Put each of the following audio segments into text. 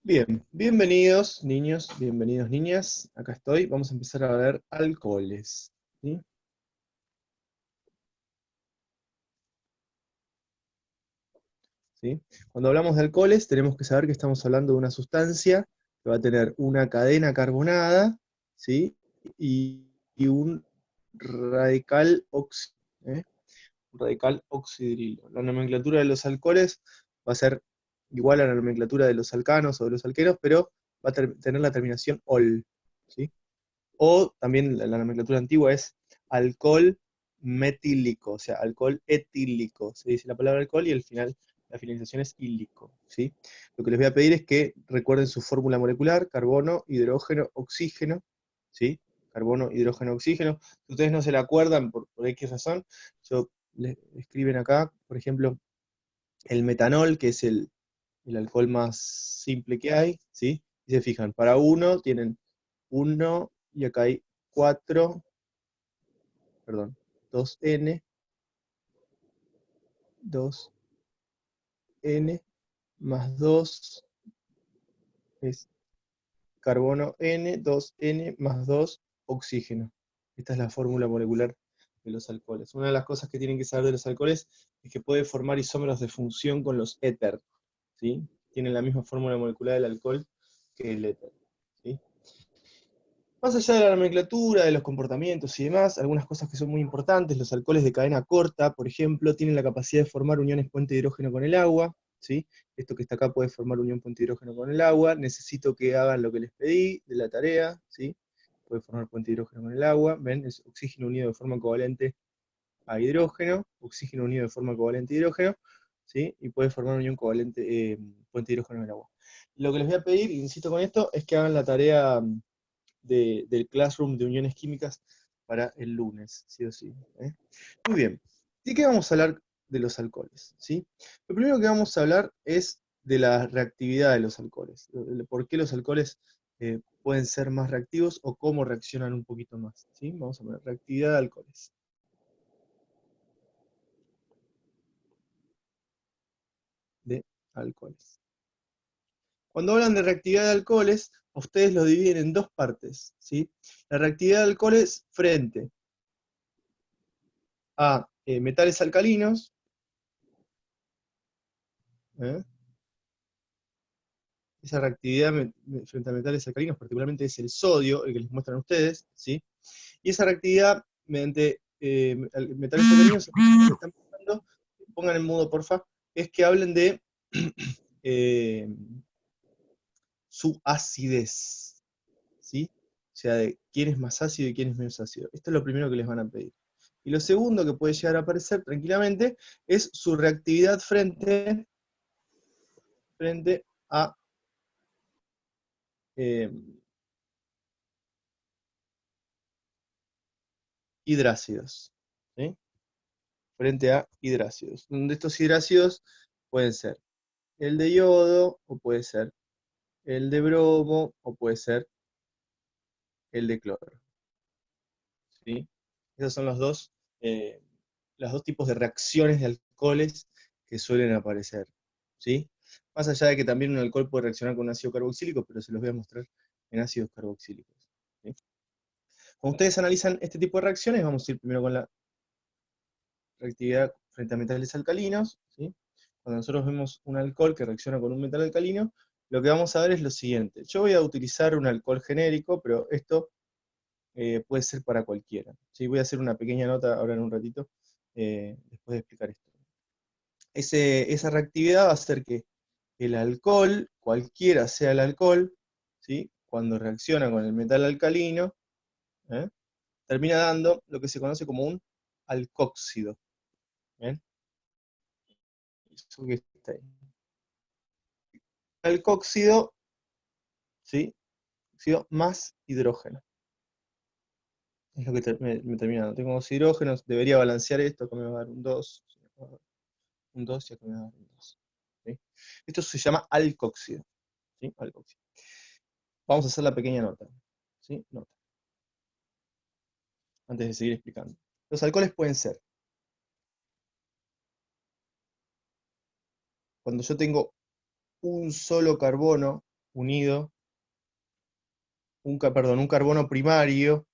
Bien, bienvenidos niños, bienvenidos niñas. Acá estoy. Vamos a empezar a ver alcoholes. ¿Sí? ¿Sí? Cuando hablamos de alcoholes, tenemos que saber que estamos hablando de una sustancia que va a tener una cadena carbonada, ¿sí? Y un radical, ¿eh? Un radical oxidrilo. La nomenclatura de los alcoholes va a ser igual a la nomenclatura de los alcanos o de los alquenos, pero va a tener la terminación ol. ¿Sí? O también la nomenclatura antigua es alcohol metílico, o sea, alcohol etílico. Se dice la palabra alcohol y al final la finalización es ílico. ¿Sí? Lo que les voy a pedir es que recuerden su fórmula molecular: carbono, hidrógeno, oxígeno. ¿Sí? Carbono, hidrógeno, oxígeno. Si ustedes no se la acuerdan por X razón, les escriben acá, por ejemplo, el metanol, que es el alcohol más simple que hay, ¿sí? Y se fijan, para uno tienen uno y acá hay 4, perdón, 2N, 2N más 2 es carbono N, 2N más 2 oxígeno. Esta es la fórmula molecular de los alcoholes. Una de las cosas que tienen que saber de los alcoholes es que puede formar isómeros de función con los éter, ¿sí? Tienen la misma fórmula molecular del alcohol que el éter, ¿sí? Más allá de la nomenclatura, de los comportamientos y demás, algunas cosas que son muy importantes: los alcoholes de cadena corta, por ejemplo, tienen la capacidad de formar uniones puente de hidrógeno con el agua, ¿sí? Esto que está acá puede formar unión puente de hidrógeno con el agua. Necesito que hagan lo que les pedí de la tarea, ¿sí? Puede formar puente de hidrógeno con el agua, ¿ven? Es oxígeno unido de forma covalente a hidrógeno, oxígeno unido de forma covalente a hidrógeno, ¿sí? Y puede formar unión covalente, puente de hidrógeno en el agua. Lo que les voy a pedir, insisto con esto, es que hagan la tarea del Classroom de uniones químicas para el lunes, sí o sí. ¿Eh? Muy bien. ¿De qué vamos a hablar de los alcoholes? ¿Sí? Lo primero que vamos a hablar es de la reactividad de los alcoholes. ¿Por qué los alcoholes pueden ser más reactivos o cómo reaccionan un poquito más? ¿Sí? Vamos a ver, reactividad de alcoholes. De alcoholes. Cuando hablan de reactividad de alcoholes, ustedes lo dividen en dos partes, ¿sí? La reactividad de alcoholes frente a metales alcalinos, ¿eh? Esa reactividad frente a metales alcalinos particularmente es el sodio, el que les muestran a ustedes, ¿sí? Y esa reactividad mediante metales alcalinos, que están pensando, pongan en mudo porfa, es que hablen de eh, su acidez, ¿sí? O sea, de quién es más ácido y quién es menos ácido. Esto es lo primero que les van a pedir. Y lo segundo que puede llegar a aparecer tranquilamente es su reactividad frente a eh, hidrácidos, ¿sí? Frente a hidrácidos. Donde estos hidrácidos pueden ser el de yodo, o puede ser el de bromo, o puede ser el de cloro, ¿sí? Esos son eh, los dos tipos de reacciones de alcoholes que suelen aparecer, ¿sí? Más allá de que también un alcohol puede reaccionar con un ácido carboxílico, pero se los voy a mostrar en ácidos carboxílicos, ¿sí? Cuando ustedes analizan este tipo de reacciones, vamos a ir primero con la reactividad frente a metales alcalinos, ¿sí? Cuando nosotros vemos un alcohol que reacciona con un metal alcalino, lo que vamos a ver es lo siguiente. Yo voy a utilizar un alcohol genérico, pero esto puede ser para cualquiera, ¿sí? Voy a hacer una pequeña nota ahora en un ratito, después de explicar esto. Esa reactividad va a hacer que el alcohol, cualquiera sea el alcohol, ¿sí? Cuando reacciona con el metal alcalino, ¿eh? Termina dando lo que se conoce como un alcóxido. ¿Bien? Eso que está ahí. Alcóxido, ¿sí? Óxido más hidrógeno. Es lo que me termina dando. Tengo dos hidrógenos, debería balancear esto, acá me va a dar un 2, un 2 y acá me va a dar un 2. ¿Sí? Esto se llama alcóxido, ¿sí? Alcóxido. Vamos a hacer la pequeña nota, ¿sí? Nota, antes de seguir explicando. Los alcoholes pueden ser, cuando yo tengo un solo carbono, unido, un carbono primario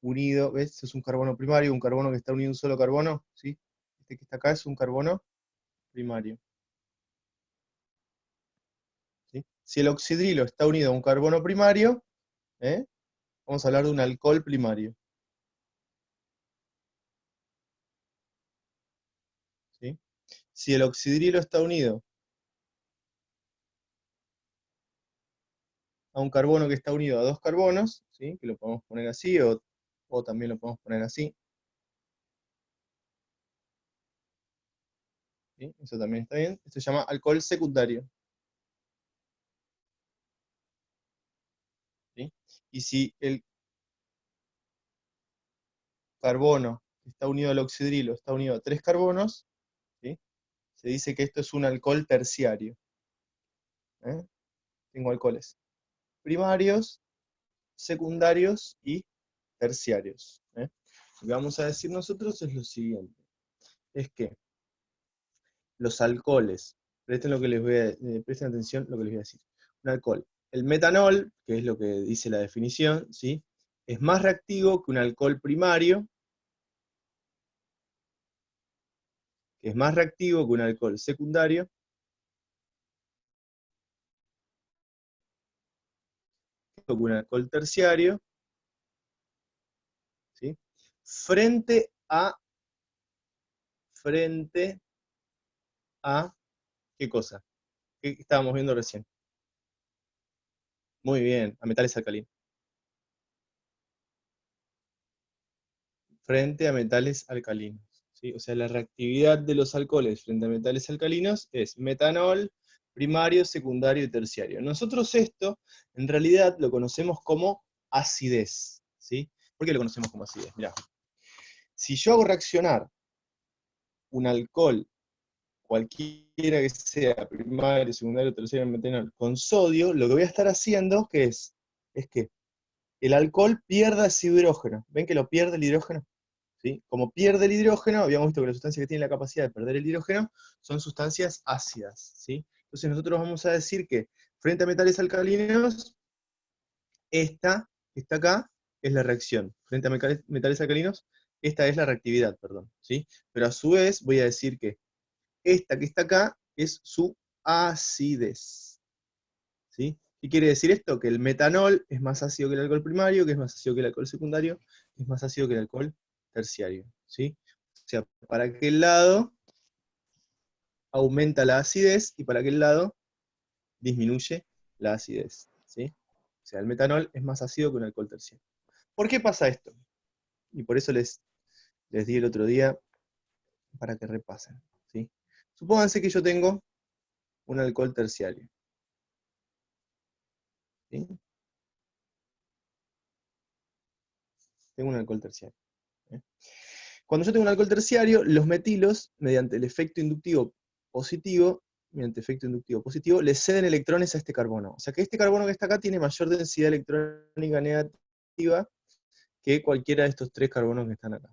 unido, ¿ves? Este es un carbono primario, un carbono que está unido a un solo carbono, ¿sí? Este que está acá es un carbono primario. ¿Sí? Si el oxidrilo está unido a un carbono primario, ¿eh? Vamos a hablar de un alcohol primario. ¿Sí? Si el oxidrilo está unido a un carbono que está unido a dos carbonos, ¿sí? Que lo podemos poner así, o también lo podemos poner así, ¿sí? Eso también está bien. Esto se llama alcohol secundario. ¿Sí? Y si el carbono que está unido al oxidrilo está unido a tres carbonos, ¿sí? Se dice que esto es un alcohol terciario. ¿Eh? Tengo alcoholes primarios, secundarios y terciarios. ¿Eh? Lo que vamos a decir nosotros es lo siguiente, es que los alcoholes, presten atención a lo que les voy a decir. Un alcohol, el metanol, que es lo que dice la definición, ¿sí? Es más reactivo que un alcohol primario, que es más reactivo que un alcohol secundario, que un alcohol terciario, ¿sí? Frente frente a, ¿qué cosa? ¿Qué estábamos viendo recién? Muy bien, a metales alcalinos. Frente a metales alcalinos, ¿sí? O sea, la reactividad de los alcoholes frente a metales alcalinos es metanol, primario, secundario y terciario. Nosotros esto, en realidad, lo conocemos como acidez, ¿sí? ¿Por qué lo conocemos como acidez? Mirá, si yo hago reaccionar un alcohol, cualquiera que sea, primario, secundario, terciario, metanol, con sodio, lo que voy a estar haciendo, ¿qué es que el alcohol pierda ese hidrógeno. ¿Ven que lo pierde el hidrógeno? ¿Sí? Como pierde el hidrógeno, habíamos visto que las sustancias que tienen la capacidad de perder el hidrógeno son sustancias ácidas. ¿Sí? Entonces nosotros vamos a decir que frente a metales alcalinos, esta que está acá es la reacción. Frente a metales alcalinos, esta es la reactividad, perdón. ¿Sí? Pero a su vez voy a decir que esta que está acá es su acidez. ¿Sí? ¿Qué quiere decir esto? Que el metanol es más ácido que el alcohol primario, que es más ácido que el alcohol secundario, que es más ácido que el alcohol terciario. ¿Sí? O sea, para aquel lado aumenta la acidez y para aquel lado disminuye la acidez. ¿Sí? O sea, el metanol es más ácido que un alcohol terciario. ¿Por qué pasa esto? Y por eso les di el otro día para que repasen. ¿Sí? Supónganse que yo tengo un alcohol terciario. ¿Sí? Tengo un alcohol terciario. ¿Eh? Cuando yo tengo un alcohol terciario, los metilos, mediante el efecto inductivo positivo, le ceden electrones a este carbono. O sea que este carbono que está acá tiene mayor densidad electrónica negativa que cualquiera de estos tres carbonos que están acá.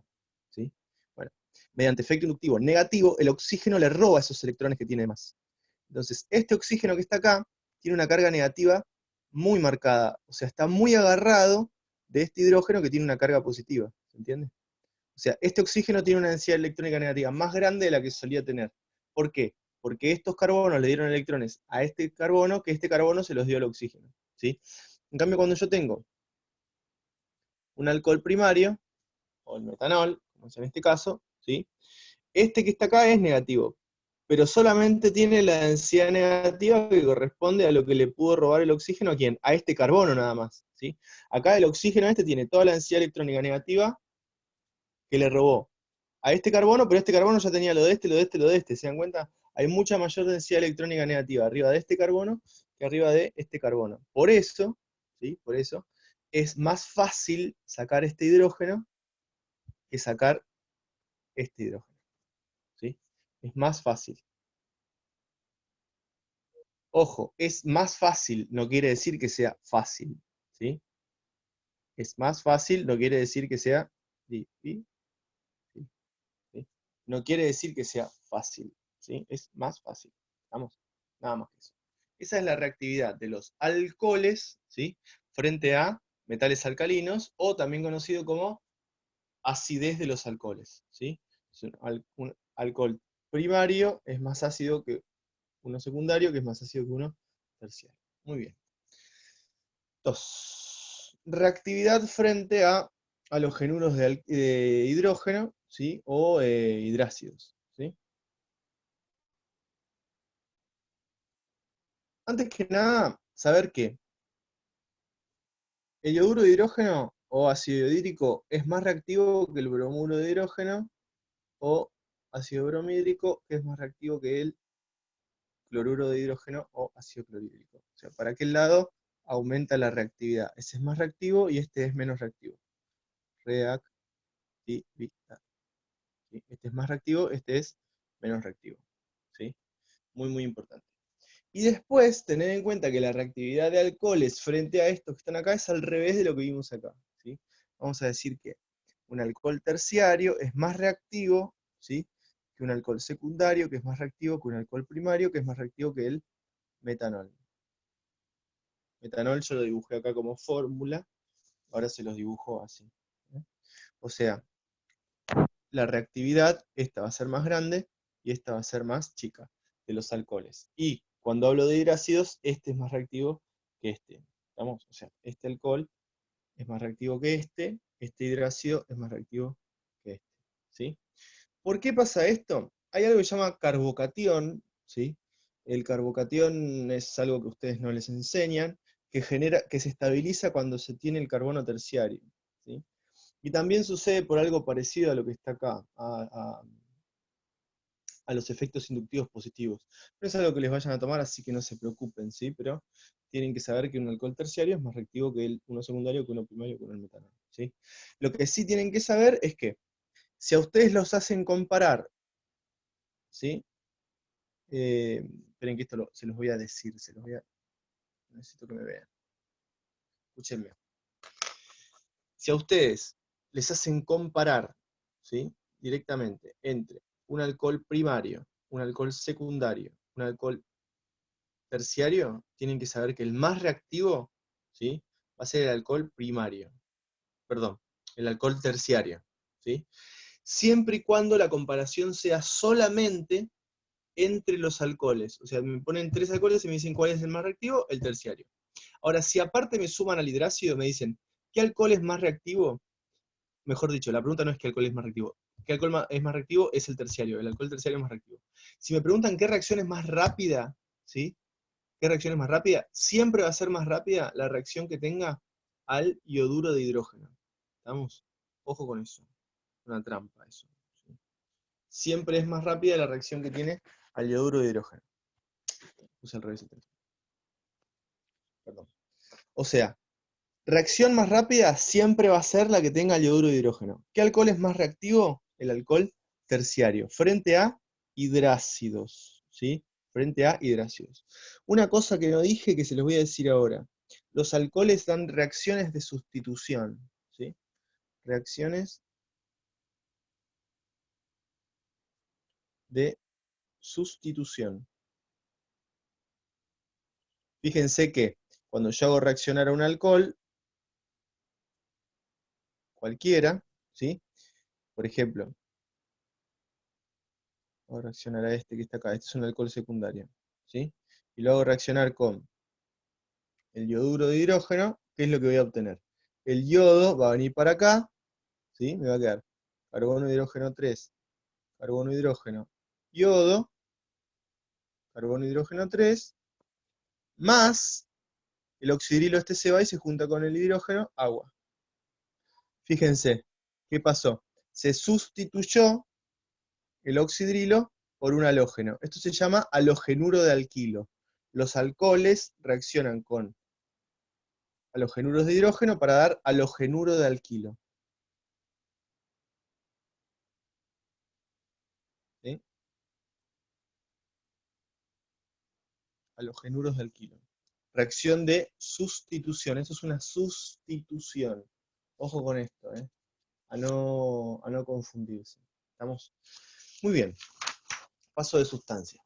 ¿Sí? Bueno, mediante efecto inductivo negativo, el oxígeno le roba esos electrones que tiene más. Entonces, este oxígeno que está acá tiene una carga negativa muy marcada. O sea, está muy agarrado de este hidrógeno que tiene una carga positiva. ¿Se entiende? O sea, este oxígeno tiene una densidad electrónica negativa más grande de la que solía tener. ¿Por qué? Porque estos carbonos le dieron electrones a este carbono, que este carbono se los dio al oxígeno. ¿Sí? En cambio, cuando yo tengo un alcohol primario, o el metanol, como es en este caso, ¿sí? Este que está acá es negativo, pero solamente tiene la densidad negativa que corresponde a lo que le pudo robar el oxígeno a quién, a este carbono nada más. ¿Sí? Acá el oxígeno este tiene toda la densidad electrónica negativa que le robó a este carbono, pero este carbono ya tenía lo de este, lo de este, lo de este. ¿Se dan cuenta? Hay mucha mayor densidad electrónica negativa arriba de este carbono que arriba de este carbono. Por eso, ¿sí? Por eso, es más fácil sacar este hidrógeno que sacar este hidrógeno. ¿Sí? Es más fácil. Ojo, es más fácil, no quiere decir que sea fácil. ¿Sí? Es más fácil, no quiere decir que sea difícil. ¿Sí? No quiere decir que sea fácil. ¿Sí? Es más fácil. ¿Vamos? Nada más que eso. Esa es la reactividad de los alcoholes, ¿sí?, frente a metales alcalinos, o también conocido como acidez de los alcoholes, ¿sí? Un alcohol primario es más ácido que uno secundario, que es más ácido que uno terciario. Muy bien. 2. Reactividad frente a halogenuros de hidrógeno, ¿sí?, o hidrácidos, ¿sí? Antes que nada, saber que el yoduro de hidrógeno o ácido hidrítico es más reactivo que el bromuro de hidrógeno, o ácido bromídrico, que es más reactivo que el cloruro de hidrógeno o ácido clorhídrico. O sea, para aquel lado aumenta la reactividad. Ese es más reactivo y este es menos reactivo. Reactividad. ¿Sí? Este es más reactivo, este es menos reactivo. ¿Sí? Muy, muy importante. Y después, tener en cuenta que la reactividad de alcoholes frente a estos que están acá es al revés de lo que vimos acá, ¿sí? Vamos a decir que un alcohol terciario es más reactivo, ¿sí?, que un alcohol secundario, que es más reactivo que un alcohol primario, que es más reactivo que el metanol. Metanol yo lo dibujé acá como fórmula, ahora se los dibujo así. O sea, la reactividad, esta va a ser más grande y esta va a ser más chica de los alcoholes. Y cuando hablo de hidrácidos, este es más reactivo que este. ¿Estamos? O sea, este alcohol es más reactivo que este hidrácido es más reactivo que este. ¿Sí? ¿Por qué pasa esto? Hay algo que se llama carbocatión, ¿sí? El carbocatión es algo que ustedes no les enseñan, que se estabiliza cuando se tiene el carbono terciario, ¿sí? Y también sucede por algo parecido a lo que está acá, a los efectos inductivos positivos. No es algo que les vayan a tomar, así que no se preocupen, ¿sí? Pero tienen que saber que un alcohol terciario es más reactivo que uno secundario, que uno primario, que uno metanol, ¿sí? Lo que sí tienen que saber es que si a ustedes los hacen comparar, ¿sí? Esperen que esto se los voy a decir, necesito que me vean. Escúchenme. Si a ustedes les hacen comparar, ¿sí?, directamente entre un alcohol primario, un alcohol secundario, un alcohol terciario, tienen que saber que el más reactivo, ¿sí?, va a ser el alcohol primario. Perdón, el alcohol terciario, ¿sí? Siempre y cuando la comparación sea solamente entre los alcoholes. O sea, me ponen 3 alcoholes y me dicen cuál es el más reactivo, el terciario. Ahora, si aparte me suman al hidrácido, me dicen, ¿qué alcohol es más reactivo? Mejor dicho, la pregunta no es qué alcohol es más reactivo. ¿Qué alcohol es más reactivo? Es el terciario. El alcohol terciario es más reactivo. Si me preguntan qué reacción es más rápida, ¿sí? ¿Qué reacción es más rápida? Siempre va a ser más rápida la reacción que tenga al ioduro de hidrógeno. ¿Estamos? Ojo con eso. Una trampa eso. ¿Sí? Siempre es más rápida la reacción que tiene al ioduro de hidrógeno. Puse al revés el texto. Perdón. O sea, reacción más rápida siempre va a ser la que tenga el ioduro de hidrógeno. ¿Qué alcohol es más reactivo? El alcohol terciario, frente a hidrácidos, ¿sí? Frente a hidrácidos. Una cosa que no dije que se los voy a decir ahora. Los alcoholes dan reacciones de sustitución, ¿sí? Reacciones de sustitución. Fíjense que cuando yo hago reaccionar a un alcohol, cualquiera, ¿sí? Por ejemplo, hago reaccionar a este que está acá. Este es un alcohol secundario, ¿sí? Y lo hago reaccionar con el yoduro de hidrógeno. ¿Qué es lo que voy a obtener? El yodo va a venir para acá, ¿sí? Me va a quedar carbono, hidrógeno 3, carbono, hidrógeno, yodo, carbono, hidrógeno 3, más el oxidrilo este se va y se junta con el hidrógeno, agua. Fíjense, ¿qué pasó? Se sustituyó el oxidrilo por un halógeno. Esto se llama halogenuro de alquilo. Los alcoholes reaccionan con halogenuros de hidrógeno para dar halogenuro de alquilo. ¿Sí? Halogenuros de alquilo. Reacción de sustitución. Eso es una sustitución. Ojo con esto, a no confundirse. ¿Estamos? Muy bien. Paso de sustancia.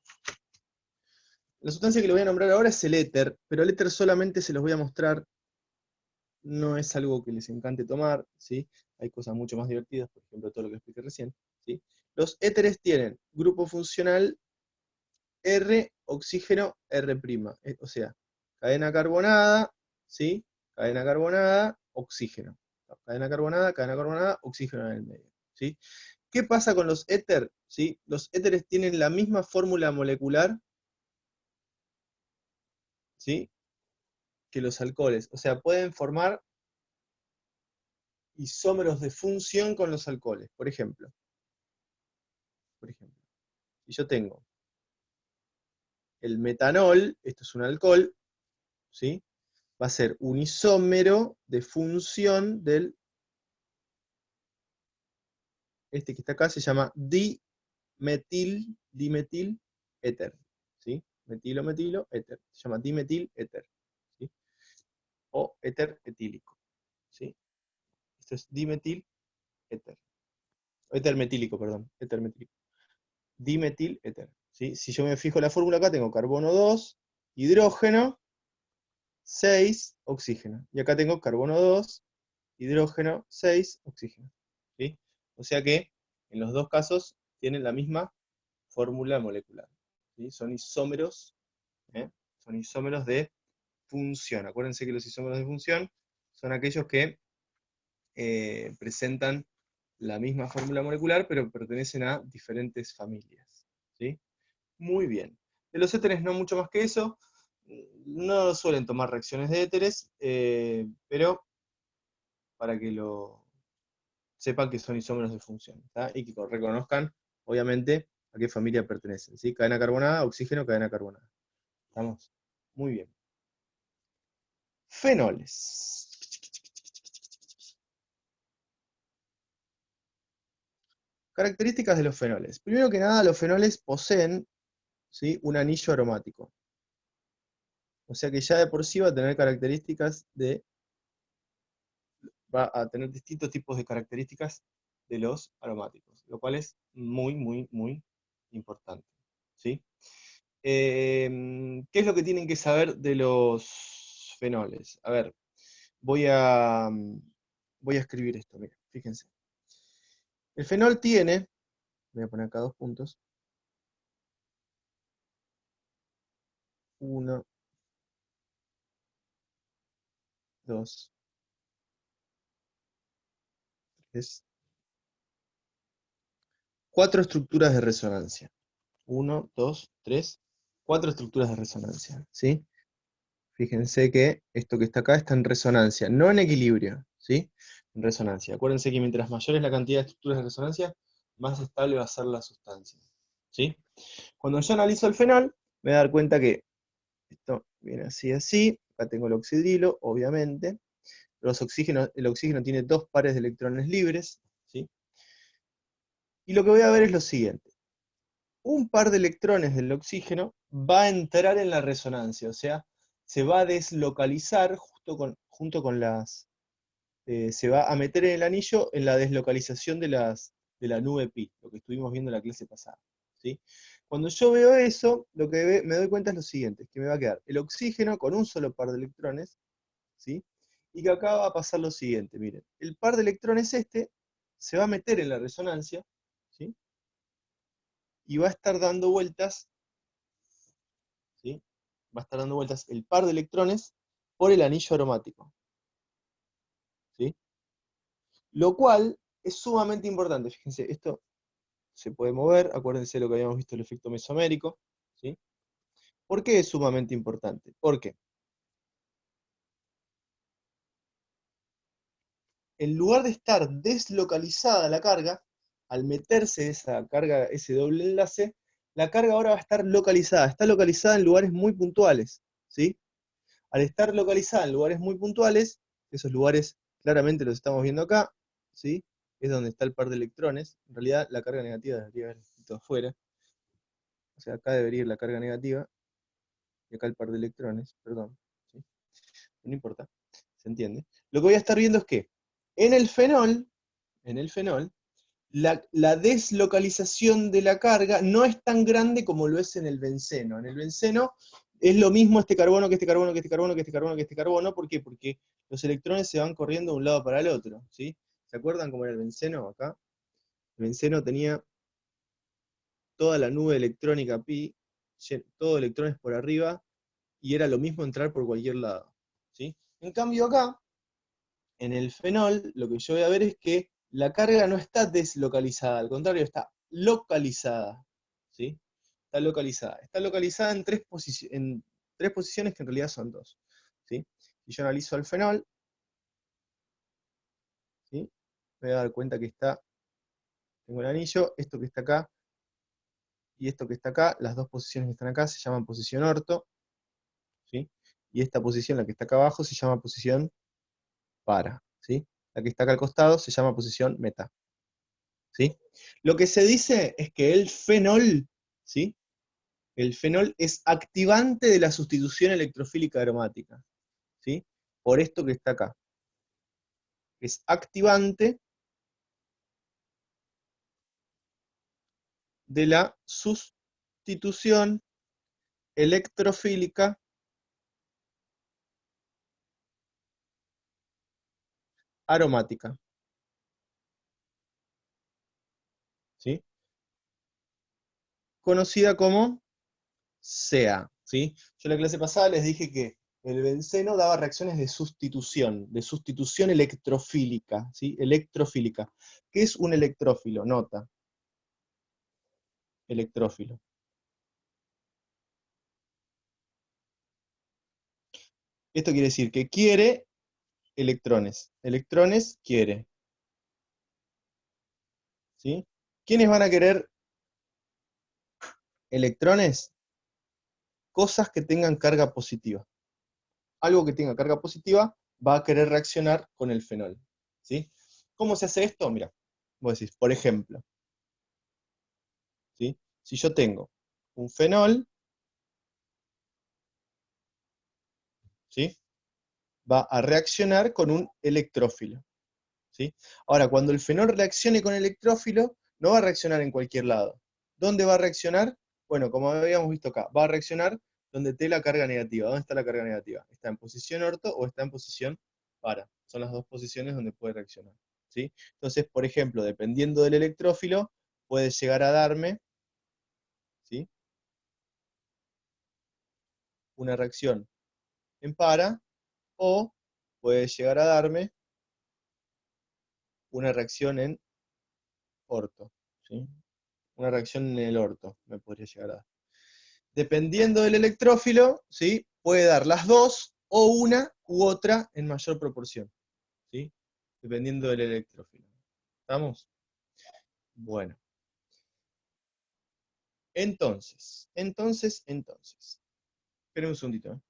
La sustancia que les voy a nombrar ahora es el éter, pero el éter solamente se los voy a mostrar, no es algo que les encante tomar, ¿sí? Hay cosas mucho más divertidas, por ejemplo, todo lo que expliqué recién, ¿sí? Los éteres tienen grupo funcional R, oxígeno, R', o sea, cadena carbonada, ¿sí? Cadena carbonada, oxígeno. Cadena carbonada, oxígeno en el medio, ¿sí? ¿Qué pasa con los éter? ¿Sí? Los éteres tienen la misma fórmula molecular, ¿sí? Que los alcoholes, o sea, pueden formar isómeros de función con los alcoholes. Por ejemplo, si yo tengo el metanol, esto es un alcohol, ¿sí? Va a ser un isómero de función del, este que está acá se llama dimetil éter, ¿sí? Metilo, metilo, éter. Se llama dimetil éter, ¿sí? O éter etílico, ¿sí? Esto es dimetil éter. Éter metílico, perdón, éter metílico. Dimetil éter, ¿sí? Si yo me fijo en la fórmula acá, tengo carbono 2, hidrógeno, 6, oxígeno. Y acá tengo carbono 2, hidrógeno, 6, oxígeno, ¿sí? O sea que en los dos casos tienen la misma fórmula molecular, ¿sí? Son isómeros, ¿eh? Son isómeros de función. Acuérdense que los isómeros de función son aquellos que presentan la misma fórmula molecular, pero pertenecen a diferentes familias, ¿sí? Muy bien. De los éteres no mucho más que eso. No suelen tomar reacciones de éteres, pero para que lo sepan que son isómeros de función, ¿tá? Y que reconozcan, obviamente, a qué familia pertenecen, ¿sí? Cadena carbonada, oxígeno, cadena carbonada. ¿Estamos? Muy bien. Fenoles. Características de los fenoles. Primero que nada, los fenoles poseen, ¿sí?, un anillo aromático. O sea que ya de por sí va a tener características de, va a tener distintos tipos de características de los aromáticos, lo cual es muy, muy, muy importante, ¿sí? ¿Qué es lo que tienen que saber de los fenoles? A ver, voy a, voy a escribir esto, mira, fíjense. El fenol tiene, voy a poner acá 2 puntos, 1, 2, 3, 4 estructuras de resonancia. 1, 2, 3, 4 estructuras de resonancia, ¿sí? Fíjense que esto que está acá está en resonancia, no en equilibrio, ¿sí? En resonancia. Acuérdense que mientras mayor es la cantidad de estructuras de resonancia, más estable va a ser la sustancia, ¿sí? Cuando yo analizo el fenol, me voy a dar cuenta que esto viene así, así. Acá tengo el oxidrilo, obviamente. Los oxígenos, el oxígeno tiene 2 pares de electrones libres, ¿sí? Y lo que voy a ver es lo siguiente. Un par de electrones del oxígeno va a entrar en la resonancia, o sea, se va a deslocalizar junto con las... se va a meter en el anillo en la deslocalización de la nube pi, lo que estuvimos viendo en la clase pasada, ¿sí? Cuando yo veo eso, lo que me doy cuenta es lo siguiente, es que me va a quedar el oxígeno con un solo par de electrones, ¿sí? Y que acá va a pasar lo siguiente, miren, el par de electrones este se va a meter en la resonancia, ¿sí? Y va a estar dando vueltas, ¿sí? Va a estar dando vueltas el par de electrones por el anillo aromático, ¿sí? Lo cual es sumamente importante, fíjense, esto se puede mover, acuérdense lo que habíamos visto, el efecto mesomérico, ¿sí? ¿Por qué es sumamente importante? Porque en lugar de estar deslocalizada la carga, al meterse esa carga, ese doble enlace, la carga ahora va a estar localizada, está localizada en lugares muy puntuales, ¿sí? Al estar localizada en lugares muy puntuales, esos lugares claramente los estamos viendo acá, ¿sí? Es donde está el par de electrones, en realidad la carga negativa debería haber escrito afuera, o sea, acá debería ir la carga negativa, y acá el par de electrones, perdón, ¿sí? No importa, se entiende. Lo que voy a estar viendo es que en el fenol, la deslocalización de la carga no es tan grande como lo es en el benceno. En el benceno es lo mismo este carbono que este carbono, que este carbono, que este carbono, que este carbono. ¿Por qué? Porque los electrones se van corriendo de un lado para el otro, ¿sí? ¿Se acuerdan cómo era el benceno acá? El benceno tenía toda la nube electrónica pi, todos electrones por arriba, y era lo mismo entrar por cualquier lado, ¿sí? En cambio acá, en el fenol, lo que yo voy a ver es que la carga no está deslocalizada, al contrario, está localizada, ¿sí? Está localizada en tres posiciones que en realidad son dos, ¿sí? Si yo analizo el fenol, ¿sí? Me voy a dar cuenta que tengo el anillo, esto que está acá, y esto que está acá, las dos posiciones que están acá se llaman posición orto, ¿sí? Y esta posición, la que está acá abajo, se llama posición para, ¿sí? La que está acá al costado se llama posición meta, ¿sí? Lo que se dice es que el fenol, ¿sí? El fenol es activante de la sustitución electrofílica aromática, ¿sí? Por esto que está acá. Es activante de la sustitución electrofílica aromática, ¿sí? Conocida como SEA, ¿sí? Yo en la clase pasada les dije que el benceno daba reacciones de sustitución electrofílica, ¿sí? Electrofílica. ¿Qué es un electrófilo? Nota, electrófilo. Esto quiere decir que quiere electrones. Electrones quiere, ¿sí? ¿Quiénes van a querer electrones? Cosas que tengan carga positiva. Algo que tenga carga positiva va a querer reaccionar con el fenol, ¿sí? ¿Cómo se hace esto? Mira, vos decís, por ejemplo, ¿sí? Si yo tengo un fenol, ¿sí? Va a reaccionar con un electrófilo, ¿sí? Ahora, cuando el fenol reaccione con electrófilo, no va a reaccionar en cualquier lado. ¿Dónde va a reaccionar? Bueno, como habíamos visto acá, va a reaccionar donde esté la carga negativa. ¿Dónde está la carga negativa? ¿Está en posición orto o está en posición para? Son las dos posiciones donde puede reaccionar, ¿sí? Entonces, por ejemplo, dependiendo del electrófilo, puede llegar a darme, ¿sí? Una reacción en para, o puede llegar a darme una reacción en orto, ¿sí? Una reacción en el orto me podría llegar a dar. Dependiendo del electrófilo, ¿sí? Puede dar las dos o una u otra en mayor proporción, ¿sí? Dependiendo del electrófilo. ¿Estamos? Bueno. Entonces. Esperen un segundito.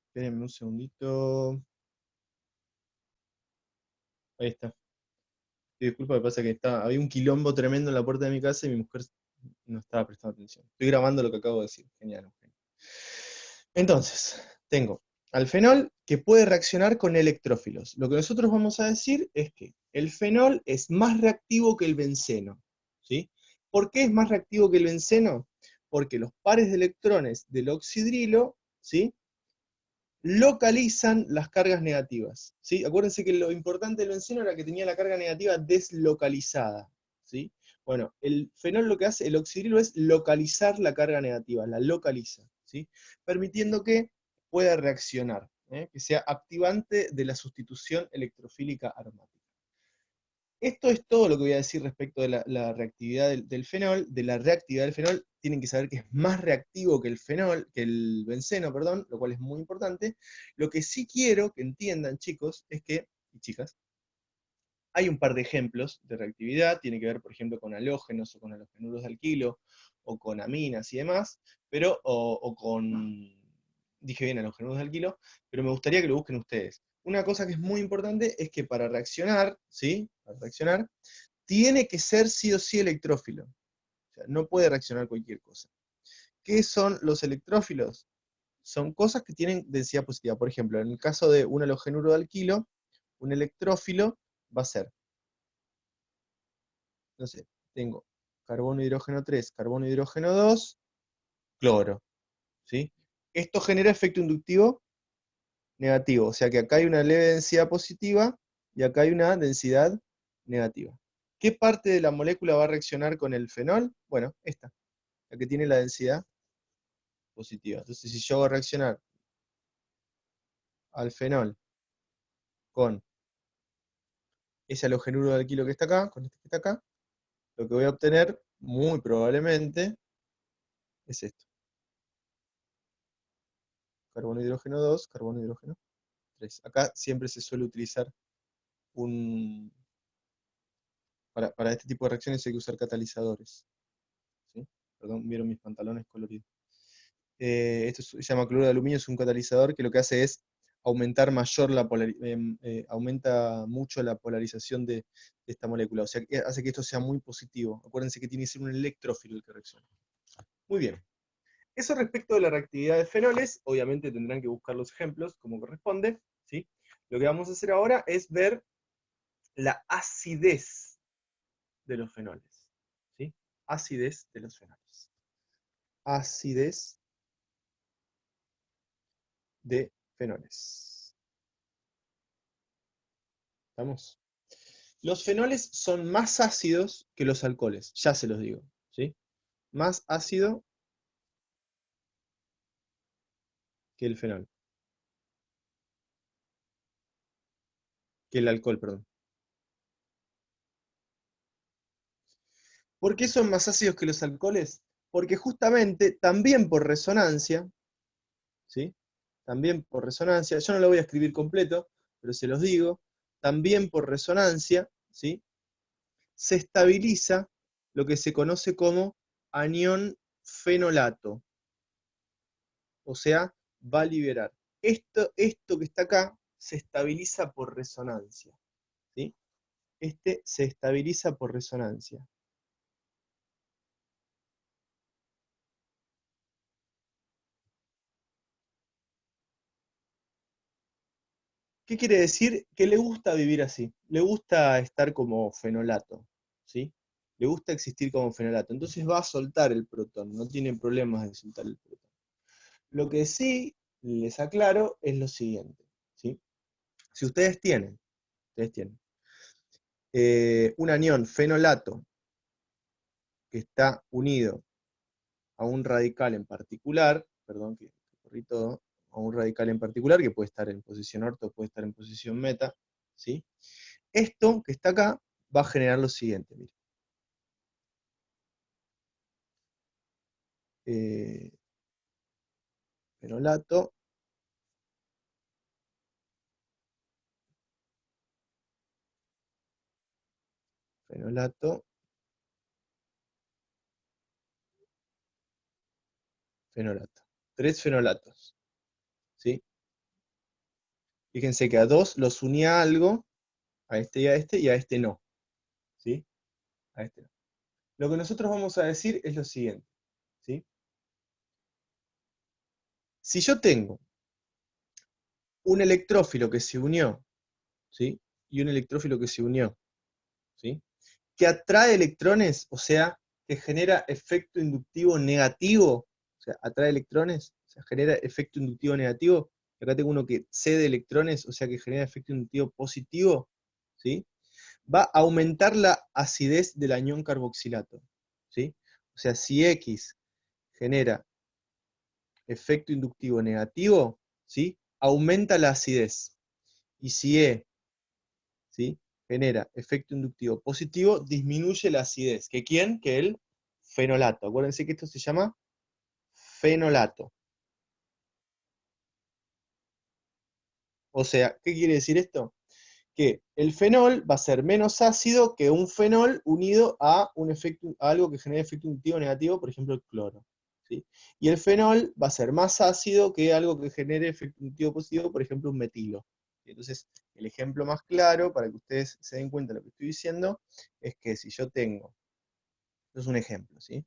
Espérenme un segundito. Ahí está. Disculpa, me pasa que había un quilombo tremendo en la puerta de mi casa y mi mujer no estaba prestando atención. Estoy grabando lo que acabo de decir. Genial. Entonces, tengo al fenol que puede reaccionar con electrófilos. Lo que nosotros vamos a decir es que el fenol es más reactivo que el benceno, ¿sí? ¿Por qué es más reactivo que el benceno? Porque los pares de electrones del oxidrilo, ¿sí? Localizan las cargas negativas, ¿sí? Acuérdense que lo importante del benceno era que tenía la carga negativa deslocalizada, ¿sí? Bueno, el fenol lo que hace, el oxidrilo, es localizar la carga negativa, la localiza, ¿sí? Permitiendo que pueda reaccionar, que sea activante de la sustitución electrofílica aromática. Esto es todo lo que voy a decir respecto de la reactividad del fenol. De la reactividad del fenol, tienen que saber que es más reactivo que el fenol, que el benceno, perdón, lo cual es muy importante. Lo que sí quiero que entiendan, chicos, es que, y chicas, hay un par de ejemplos de reactividad, tiene que ver, por ejemplo, con halógenos o con halogenuros de alquilo, o con aminas y demás, pero, o con, dije bien, halogenuros de alquilo, pero me gustaría que lo busquen ustedes. Una cosa que es muy importante es que para reaccionar, ¿sí? Para reaccionar, tiene que ser sí o sí electrófilo. O sea, no puede reaccionar cualquier cosa. ¿Qué son los electrófilos? Son cosas que tienen densidad positiva. Por ejemplo, en el caso de un halogenuro de alquilo, un electrófilo va a ser, no sé, tengo carbono, hidrógeno 3, carbono, hidrógeno 2, cloro, ¿sí? Esto genera efecto inductivo negativo, o sea que acá hay una leve densidad positiva y acá hay una densidad negativa. ¿Qué parte de la molécula va a reaccionar con el fenol? Bueno, esta, la que tiene la densidad positiva. Entonces, si yo hago reaccionar al fenol con ese halogenuro de alquilo que está acá, con este que está acá, lo que voy a obtener, muy probablemente, es esto. Carbono, hidrógeno 2, carbono, hidrógeno 3. Acá siempre se suele utilizar un... Para este tipo de reacciones hay que usar catalizadores. ¿Sí? Perdón, vieron mis pantalones coloridos. Esto se llama cloruro de aluminio, es un catalizador que lo que hace es aumentar aumenta mucho la polarización de esta molécula, o sea, que hace que esto sea muy positivo. Acuérdense que tiene que ser un electrófilo el que reacciona. Muy bien. Eso respecto de la reactividad de fenoles, obviamente tendrán que buscar los ejemplos como corresponde, ¿sí? Lo que vamos a hacer ahora es ver la acidez de los fenoles, ¿sí? Acidez de los fenoles. Acidez de fenoles. ¿Estamos? Los fenoles son más ácidos que los alcoholes, ya se los digo, ¿sí? Más ácido que el fenol. Que el alcohol, perdón. ¿Por qué son más ácidos que los alcoholes? Porque justamente también por resonancia, ¿sí? También por resonancia, yo no lo voy a escribir completo, pero se los digo, también por resonancia, ¿sí? Se estabiliza lo que se conoce como anión fenolato, o sea, va a liberar. Esto que está acá se estabiliza por resonancia, ¿sí? Este se estabiliza por resonancia. ¿Qué quiere decir? Que le gusta vivir así, le gusta estar como fenolato, ¿sí? Le gusta existir como fenolato, entonces va a soltar el protón, no tiene problemas de soltar el protón. Lo que sí les aclaro es lo siguiente, ¿sí? Si ustedes tienen un anión fenolato que está unido a un radical en particular, perdón que corrí todo, a un radical en particular que puede estar en posición orto, puede estar en posición meta, ¿sí? Esto que está acá va a generar lo siguiente, miren. Eh, fenolato, fenolato, fenolato. 3 fenolatos, ¿sí? Fíjense que a 2 los unía algo, a este y a este no, ¿sí? A este no. Lo que nosotros vamos a decir es lo siguiente, ¿sí? Si yo tengo un electrófilo que se unió, ¿sí? Y un electrófilo que se unió, ¿sí? Que atrae electrones, o sea, que genera efecto inductivo negativo, o sea, atrae electrones, o sea, genera efecto inductivo negativo. Acá tengo uno que cede electrones, o sea, que genera efecto inductivo positivo, ¿sí? Va a aumentar la acidez del anión carboxilato, ¿sí? O sea, si X genera efecto inductivo negativo, ¿sí? Aumenta la acidez. Y si E, ¿sí? Genera efecto inductivo positivo, disminuye la acidez. ¿Que quién? Que el fenolato. Acuérdense que esto se llama fenolato. O sea, ¿qué quiere decir esto? Que el fenol va a ser menos ácido que un fenol unido a, a algo que genere efecto inductivo negativo, por ejemplo el cloro, ¿sí? Y el fenol va a ser más ácido que algo que genere efecto inductivo positivo, por ejemplo un metilo. Entonces, el ejemplo más claro, para que ustedes se den cuenta de lo que estoy diciendo, es que si yo tengo, esto es un ejemplo, ¿sí?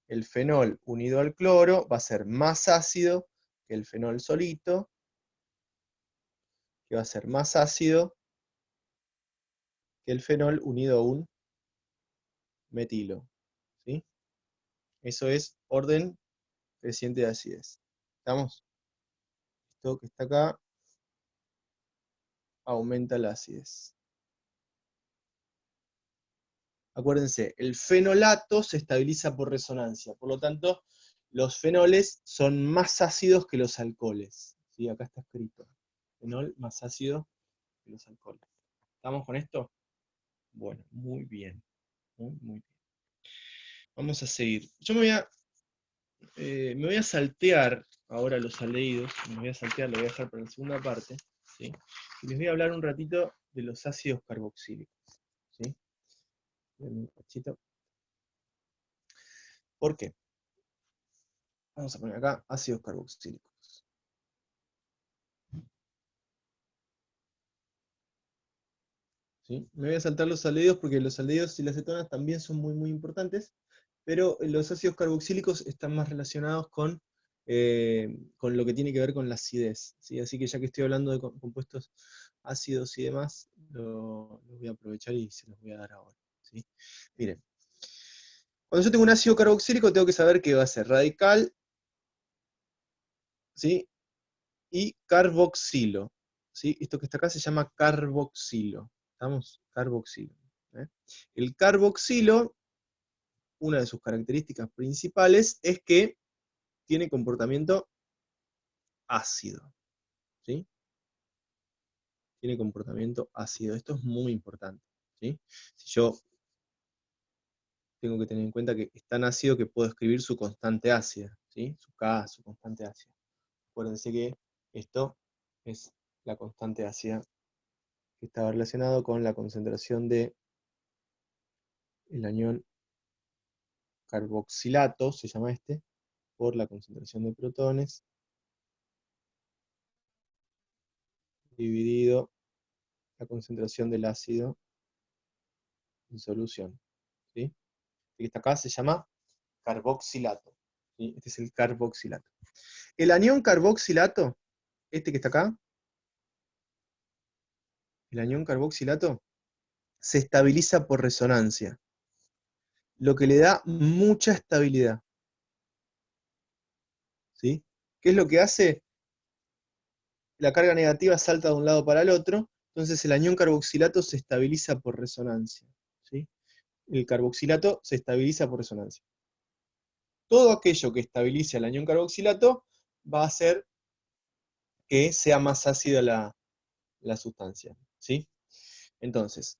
El fenol unido al cloro va a ser más ácido que el fenol solito, que va a ser más ácido que el fenol unido a un metilo. ¿Sí? Eso es orden creciente de acidez. ¿Estamos? Esto que está acá aumenta la acidez. Acuérdense, el fenolato se estabiliza por resonancia, por lo tanto, los fenoles son más ácidos que los alcoholes. ¿Sí? Acá está escrito. Fenol más ácido que los alcoholes. ¿Estamos con esto? Bueno, muy bien. Muy, muy bien. Vamos a seguir. Yo me voy a saltear ahora los aldehídos. Me voy a saltear, lo voy a dejar para la segunda parte. ¿Sí? Y les voy a hablar un ratito de los ácidos carboxílicos. ¿Sí? Denme un cachito. ¿Por qué? Vamos a poner acá ácidos carboxílicos. ¿Sí? Me voy a saltar los aldehídos porque los aldehídos y las cetonas también son muy, muy importantes, pero los ácidos carboxílicos están más relacionados con lo que tiene que ver con la acidez. ¿Sí? Así que ya que estoy hablando de compuestos ácidos y demás, lo voy a aprovechar y se los voy a dar ahora. ¿Sí? Miren, cuando yo tengo un ácido carboxílico tengo que saber que va a ser radical, ¿sí? Y carboxilo. ¿Sí? Esto que está acá se llama carboxilo. ¿Estamos? Carboxilo. ¿Eh? El carboxilo, una de sus características principales es que tiene comportamiento ácido. ¿Sí? Tiene comportamiento ácido. Esto es muy importante. ¿Sí? Si yo tengo que tener en cuenta que es tan ácido que puedo escribir su constante ácida. ¿Sí? Su K, su constante ácida. Acuérdense que esto es la constante ácida que estaba relacionado con la concentración de el anión carboxilato, se llama este, por la concentración de protones, dividido la concentración del ácido en solución. ¿Sí? El que está acá se llama carboxilato. ¿Sí? Este es el carboxilato. El anión carboxilato, este que está acá, el anión carboxilato, se estabiliza por resonancia, lo que le da mucha estabilidad. ¿Sí? ¿Qué es lo que hace? La carga negativa salta de un lado para el otro, entonces el anión carboxilato se estabiliza por resonancia. ¿Sí? El carboxilato se estabiliza por resonancia. Todo aquello que estabilice el anión carboxilato va a hacer que sea más ácida la sustancia. ¿Sí? Entonces,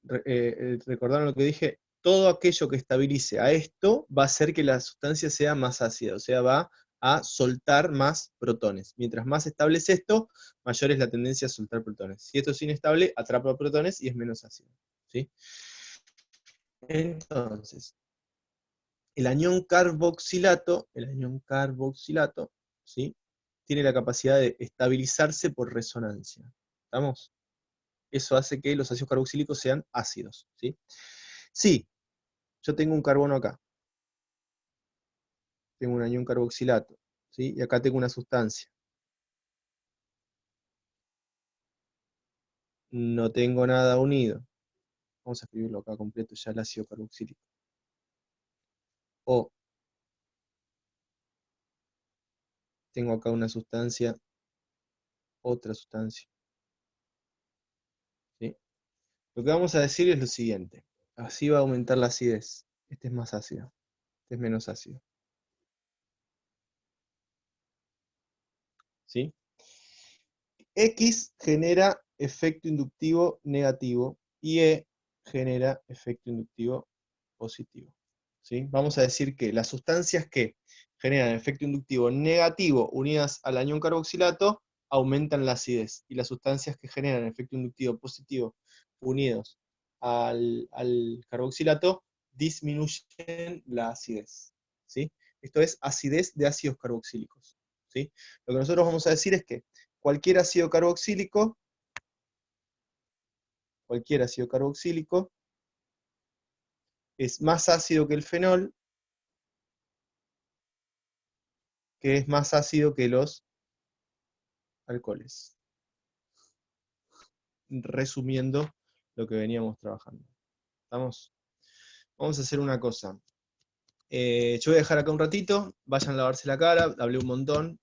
¿recordaron lo que dije? Todo aquello que estabilice a esto va a hacer que la sustancia sea más ácida, o sea, va a soltar más protones. Mientras más estable es esto, mayor es la tendencia a soltar protones. Si esto es inestable, atrapa protones y es menos ácido. ¿Sí? Entonces, el anión carboxilato, ¿sí? Tiene la capacidad de estabilizarse por resonancia. ¿Estamos? Eso hace que los ácidos carboxílicos sean ácidos. ¿Sí? Sí, yo tengo un carbono acá, tengo un anión carboxilato, ¿sí? Y acá tengo una sustancia. No tengo nada unido. Vamos a escribirlo acá completo, ya el ácido carboxílico. O tengo acá una sustancia, otra sustancia. ¿Sí? Lo que vamos a decir es lo siguiente. Así va a aumentar la acidez. Este es más ácido, este es menos ácido. ¿Sí? X genera efecto inductivo negativo y E genera efecto inductivo positivo. ¿Sí? Vamos a decir que las sustancias que generan efecto inductivo negativo unidas al anión carboxilato aumentan la acidez, y las sustancias que generan efecto inductivo positivo unidos al carboxilato disminuyen la acidez. ¿Sí? Esto es acidez de ácidos carboxílicos. ¿Sí? Lo que nosotros vamos a decir es que cualquier ácido carboxílico, cualquier ácido carboxílico es más ácido que el fenol, que es más ácido que los alcoholes. resumiendo lo que veníamos trabajando. ¿Estamos? Vamos a hacer una cosa. Yo voy a dejar acá un ratito, vayan a lavarse la cara, hablé un montón.